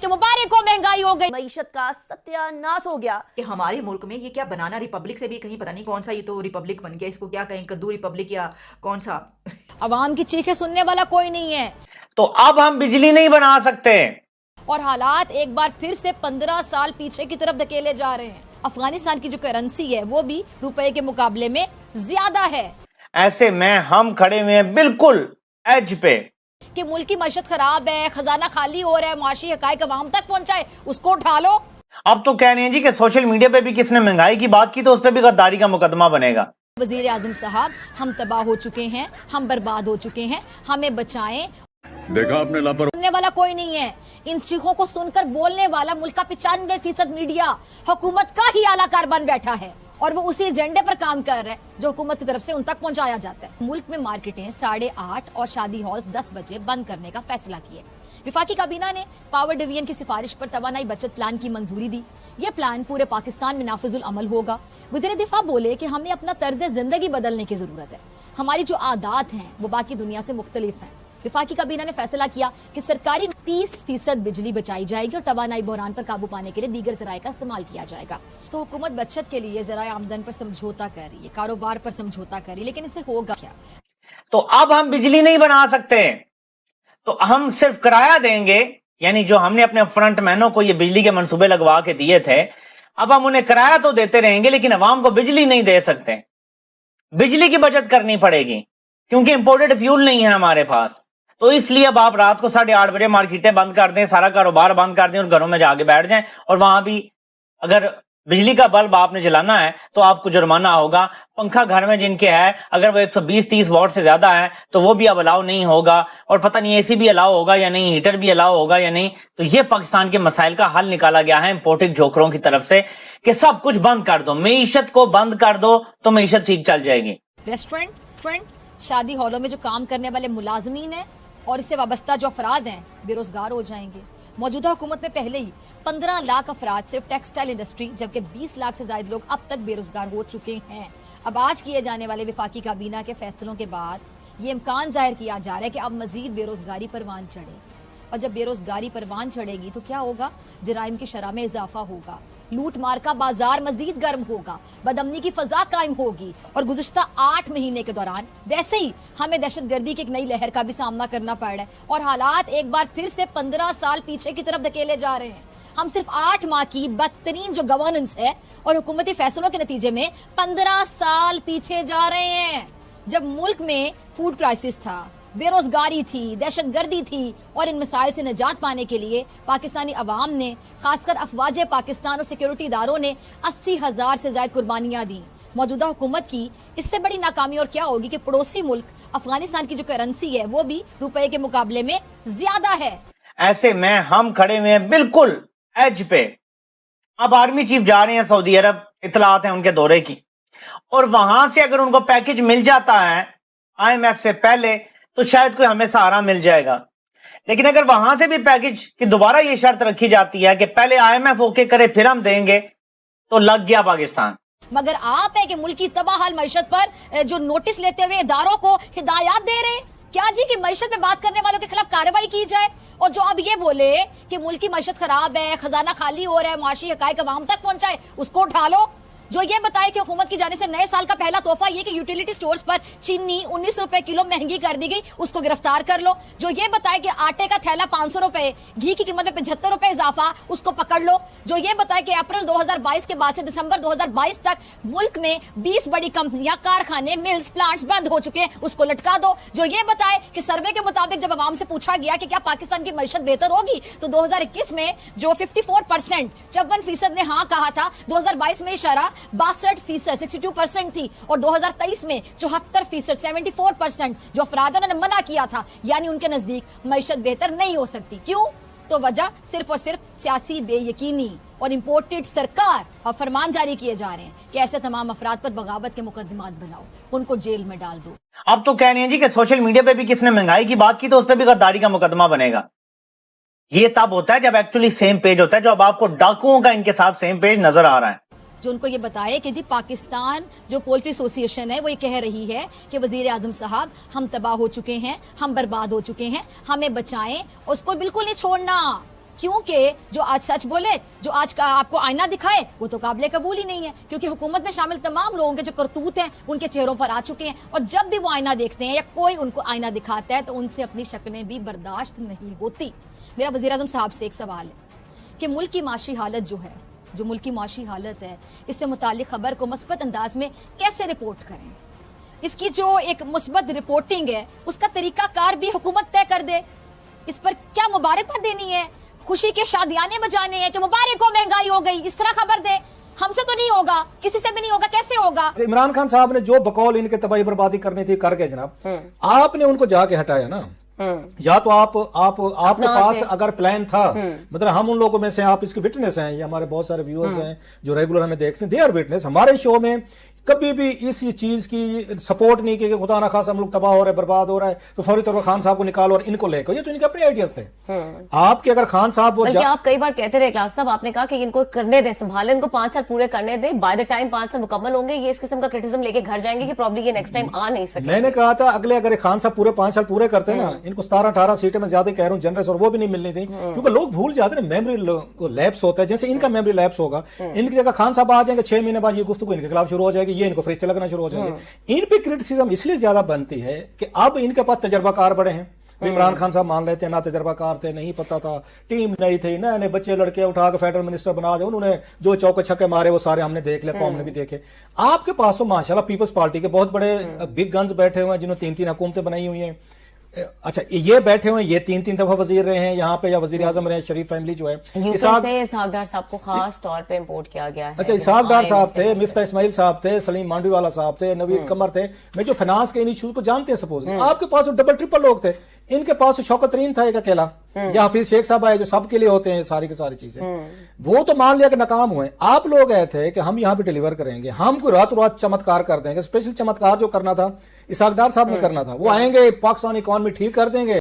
कि मुबारक हो, महंगाई हो गई, मईशत का सत्यानाश हो गया। कि हमारे मुल्क में ये क्या बनाना रिपब्लिक से भी कहीं पता नहीं कौन सा, ये तो रिपब्लिक बन गया, इसको क्या कहें, कद्दू रिपब्लिक या कौन सा। अवाम की चीखें सुनने वाला कोई नहीं है। तो अब हम बिजली नहीं बना सकते और हालात एक बार फिर से 15 साल पीछे की तरफ धकेले जा रहे हैं। अफगानिस्तान की जो करेंसी है वो भी रुपए के मुकाबले में ज्यादा है। ऐसे में हम खड़े हुए हैं बिल्कुल एज पे कि मुल्क की मईशत खराब है, खजाना खाली हो रहा है, मुआशी हकायक अवाम तक पहुंचाए, उसको उठा लो। अब तो कह रहे हैं जी कि सोशल मीडिया पे भी किसने महंगाई की बात की तो उस पर भी गद्दारी का मुकदमा बनेगा। वजीर आजम साहब, हम तबाह हो चुके हैं, हम बर्बाद हो चुके हैं, हमें बचाएं। देखा आपने लापरवाही। सुनने वाला कोई नहीं है। इन चीखों को सुनकर बोलने वाला मुल्क का 95% मीडिया हुकूमत का ही आलाकार बन बैठा है और वो उसी एजेंडे पर काम कर रहे हैं जो हुकूमत की तरफ से उन तक पहुंचाया जाता है। मुल्क में मार्केटें 8:30 और शादी हॉल्स 10 बजे बंद करने का फैसला किया। विफाकी काबीना ने पावर डिवीजन की सिफारिश पर तवानाई बचत प्लान की मंजूरी दी। यह प्लान पूरे पाकिस्तान में नाफिजुल अमल होगा। वज़ीर दिफा बोले कि हमें अपना तर्ज जिंदगी बदलने की जरूरत है। हमारी जो आदात हैं वो बाकी दुनिया से मुख्तलिफ हैं। विफाकी काबीना ने फैसला किया कि सरकारी 30% बिजली बचाई जाएगी और तवानाई बहरान पर काबू पाने के लिए दीगर जराये का इस्तेमाल किया जाएगा। तो हुकूमत बचत के लिए जराये आमदन पर समझौता कर रही है, कारोबार पर समझौता कर रही है, लेकिन इससे होगा क्या? तो अब हम बिजली नहीं बना सकते, तो हम सिर्फ किराया देंगे। यानी जो हमने अपने फ्रंट मैनों को ये बिजली के मंसूबे लगवा के दिए थे, अब हम उन्हें किराया तो देते रहेंगे लेकिन अवाम को बिजली नहीं दे सकते। बिजली की बचत करनी पड़ेगी क्योंकि इंपोर्टेड फ्यूल नहीं है हमारे पास। तो इसलिए अब आप रात को 8:30 बजे मार्केटें बंद कर दें, सारा कारोबार बंद कर दें और घरों में जाके बैठ जाएं। और वहां भी अगर बिजली का बल्ब आपने जलाना है तो आपको जुर्माना होगा। पंखा घर में जिनके है अगर वो 120-30 वॉट से ज्यादा है तो वो भी अब अलाउ नहीं होगा। और पता नहीं एसी भी अलाउ होगा या नहीं, हीटर भी अलाउ होगा या नहीं। तो ये पाकिस्तान के मसाइल का हल निकाला गया है इंपोर्टेड जोकरों की तरफ से कि सब कुछ बंद कर दो, मईशत को बंद कर दो तो मईशत ठीक चल जाएगी। रेस्टोरेंट, शादी हॉलों में जो काम करने वाले मुलाजमीन है और इससे वाबस्ता जो अफराद हैं बेरोजगार हो जाएंगे। मौजूदा हुकूमत में पहले ही 15 लाख अफराद सिर्फ टेक्सटाइल इंडस्ट्री, जबकि 20 लाख से ज्यादा लोग अब तक बेरोजगार हो चुके हैं। अब आज किए जाने वाले विफाकी काबीना के फैसलों के बाद ये इम्कान जाहिर किया जा रहा है कि अब मजीद बेरोजगारी परवान चढ़े। और जब बेरोजगारी परवान चढ़ेगी तो क्या होगा? जराइम की शरह में इजाफा होगा, लूट मार का बाजार मजीद गर्म होगा, बदअमनी की फजा कायम होगी। और गुज़िश्ता 8 महीने के दौरान वैसे ही हमें दहशतगर्दी की एक नई लहर का भी सामना करना पड़ रहा है और हालात एक बार फिर से 15 साल पीछे की तरफ धकेले जा रहे हैं। हम सिर्फ 8 माह की बदतरीन जो गवर्नेंस है और हुकूमती फैसलों के नतीजे में 15 साल पीछे जा रहे हैं। जब मुल्क में फूड क्राइसिस था, बेरोजगारी थी, दहशतगर्दी थी और इन मसाइल से निजात पाने के लिए पाकिस्तानी अवाम ने, खासकर अफवाज पाकिस्तान और सिक्योरिटी इदारों ने 80,000 से ज्यादा कुर्बानियां दी। मौजूदा हुकूमत की इससे बड़ी नाकामी और क्या होगी कि पड़ोसी मुल्क अफगानिस्तान की जो करेंसी है वो भी रुपए के मुकाबले में ज्यादा है। ऐसे में हम खड़े हुए हैं बिल्कुल एज पे। अब आर्मी चीफ जा रहे हैं सऊदी अरब, इतलात है उनके दौरे की, और वहां से अगर उनको पैकेज मिल जाता है IMF से पहले तो शायद कोई हमें सहारा मिल जाएगा। लेकिन अगर वहां से भी पैकेज की दोबारा ये शर्त रखी जाती है कि पहले IMF ओके करे फिर हम देंगे, तो लग गया पाकिस्तान। मगर आप है कि मुल्क की तबाहाल मईशत पर जो नोटिस लेते हुए इदारों को हिदायत दे रहे हैं क्या जी कि मईशत में बात करने वालों के खिलाफ कार्रवाई की जाए। और जो अब ये बोले कि मुल्क की मईशत खराब है, खजाना खाली हो रहा है, मुआशी हकायक अवाम तक पहुंचाए, उसको उठा लो। जो ये बताए कि हुकूमत की जानिब से नए साल का पहला तोहफा ये कि यूटिलिटी स्टोर्स पर चीनी 19 रुपए किलो महंगी कर दी गई, उसको गिरफ्तार कर लो। जो ये बताए कि आटे का थैला 500 रुपए, घी की कीमत में 75 रुपए इजाफा, उसको पकड़ लो। जो ये बताए कि अप्रैल 2022 के बाद से दिसंबर 2022 तक मुल्क में 20 बड़ी कंपनियां, कारखाने, मिल्स, प्लांट्स बंद हो चुके हैं, उसको लटका दो। जो ये बताए कि सर्वे के मुताबिक जब अवाम से पूछा गया कि क्या पाकिस्तान की मईशत बेहतर होगी तो 2021 में जो 54%, 54% ने हाँ कहा था, 2022 में शरह 62% 62% थी और 2023 में 74% 74% जो अफराद उन्होंने मना किया था, यानी उनके नजदीक मईशत बेहतर नहीं हो सकती। क्यों? तो वजह सिर्फ और सिर्फ सियासी बेयकीनी और इंपोर्टेड सरकार और फरमान जारी किए जा रहे हैं कि ऐसे तमाम अफराद पर बगावत के मुकदमात बनाओ, उनको जेल में डाल दो। अब तो कह रहे हैं जी कि सोशल मीडिया पे भी किसने महंगाई की बात की तो उस पर भी गद्दारी का मुकदमा बनेगा। ये तब होता है जब एक्चुअली सेम पेज होता है, जो अब आपको डाकुओं का इनके साथ सेम पेज नजर आ रहा है। जो उनको ये बताए कि जी पाकिस्तान जो पोल्ट्री एसोसिएशन है वो ये कह रही है कि वजीर आजम साहब हम तबाह हो चुके हैं, हम बर्बाद हो चुके हैं, हमें बचाएं, उसको बिल्कुल नहीं छोड़ना। क्योंकि जो आज सच बोले, जो आज का आपको आईना दिखाए, वो तो काबिले कबूल ही नहीं है, क्योंकि हुकूमत में शामिल तमाम लोगों के जो करतूत हैं उनके चेहरों पर आ चुके हैं, और जब भी वो आईना देखते हैं या कोई उनको आईना दिखाता है तो उनसे अपनी शक्लें भी बर्दाश्त नहीं होती। मेरा वज़ीर आज़म साहब से एक सवाल है कि मुल्क की माशी हालत जो मुल्क की माशी हालत है, इससे मुतालिक खबर को मुस्बत अंदाज में कैसे रिपोर्ट करें? इसकी जो एक मुस्बत रिपोर्टिंग है उसका तरीकाकार भी हुकूमत तय कर दे। इस पर क्या मुबारकबाद देनी है, खुशी के शादियाने बजाने हैं कि मुबारक हो महंगाई हो गई, इस तरह खबर दे? हमसे तो नहीं होगा, किसी से भी नहीं होगा, कैसे होगा? इमरान खान साहब ने जो बकौल इनके तबाही बर्बादी करनी थी कर गए जनाब। आपने उनको जाके हटाया ना। या तो आपके पास अगर प्लान था, मतलब हम उन लोगों में से, आप इसके विटनेस हैं, ये हमारे बहुत सारे व्यूअर्स हैं जो रेगुलर हमें देखते हैं, दे आर विटनेस। हमारे शो में कभी भी इस चीज की सपोर्ट नहीं की कि खुदा ना खासा हम लोग तबाह हो रहे, बर्बाद हो रहा है तो फौरी तौर पर खान साहब को निकालो और इनको लेकर, ये तो इनके अपने आइडियाज थे। आपके अगर खान साहब वो आप कई बार कहते रहे इखलास साहब, आपने कहा कि इनको करने दें, संभालें, इनको 5 साल पूरे करने दें, बाय द टाइम 5 साल मुकम्मल होंगे ये इस किस्म का क्रिटिसिज्म लेके घर जाएंगे कि प्रॉब्लम ये नेक्स्ट टाइम आ नहीं सके। मैंने कहा था अगर खान साहब पूरे 5 साल पूरे करते ना, इनको 17-18 सीटें में ज्यादा कह रहा हूँ जनरस, और वो भी नहीं मिलनी थी, क्योंकि लोग भूल जाते हैं, मेमोरी लैप्स होता है, जैसे इनका मेमोरी लैप्स होगा, इनकी जगह खान साहब आ जाएंगे, 6 महीने बाद ये गुफ्तगू इनके खिलाफ शुरू हो जाएगी, ये इनको फरिश्ते लगना शुरू हो जाएंगे। इन पे क्रिटिसिज्म इसलिए ज्यादा बनती है कि अब इनके पास तजर्बाकार बड़े हैं। इमरान खान साहब मान लेते हैं ना तजर्बाकार थे, नहीं पता था, टीम नहीं थी, नए बच्चे लड़के उठा के फेडरल मिनिस्टर बना दे, उन्होंने जो चौके छक्के मारे वो सारे हमने देख लिया, कौम ने भी देखे। आपके पास तो माशाल्लाह पीपल्स पार्टी के बहुत बड़े बिग गन्स बैठे हुए हैं जिन्होंने 3-3 हुकूमतें बनाई हुई हैं। अच्छा, ये बैठे हुए हैं, ये 3-3 दफा वजीर रहे हैं यहाँ पे, या वजीर आजम रहे हैं, शरीफ फैमिली जो है। इसहाक डार साहब को खास तौर पे इंपोर्ट किया गया है। अच्छा, इसहाक डार साहब थे, मिफ्ता इस्माइल साहब थे, सलीम मांडवीवाला साहब थे, नवीद कमर थे, मैं जो फाइनेंस के इन इश्यूज को जानते हैं सपोज। आपके पास तो डबल ट्रिपल लोग थे, इनके पास तो शौकत तरीन था एक अकेला, या हफीज शेख साहब आए जो सबके लिए होते हैं सारी की सारी चीजें, वो तो मान लिया कि नाकाम हुए। आप लोग गए थे कि हम यहाँ पे डिलीवर करेंगे, हम कोई रातों रात चमत्कार कर देंगे। स्पेशल चमत्कार जो करना था इसहाक डार साहब ने करना था, वो आएंगे, पाकिस्तान इकॉनमी ठीक कर देंगे,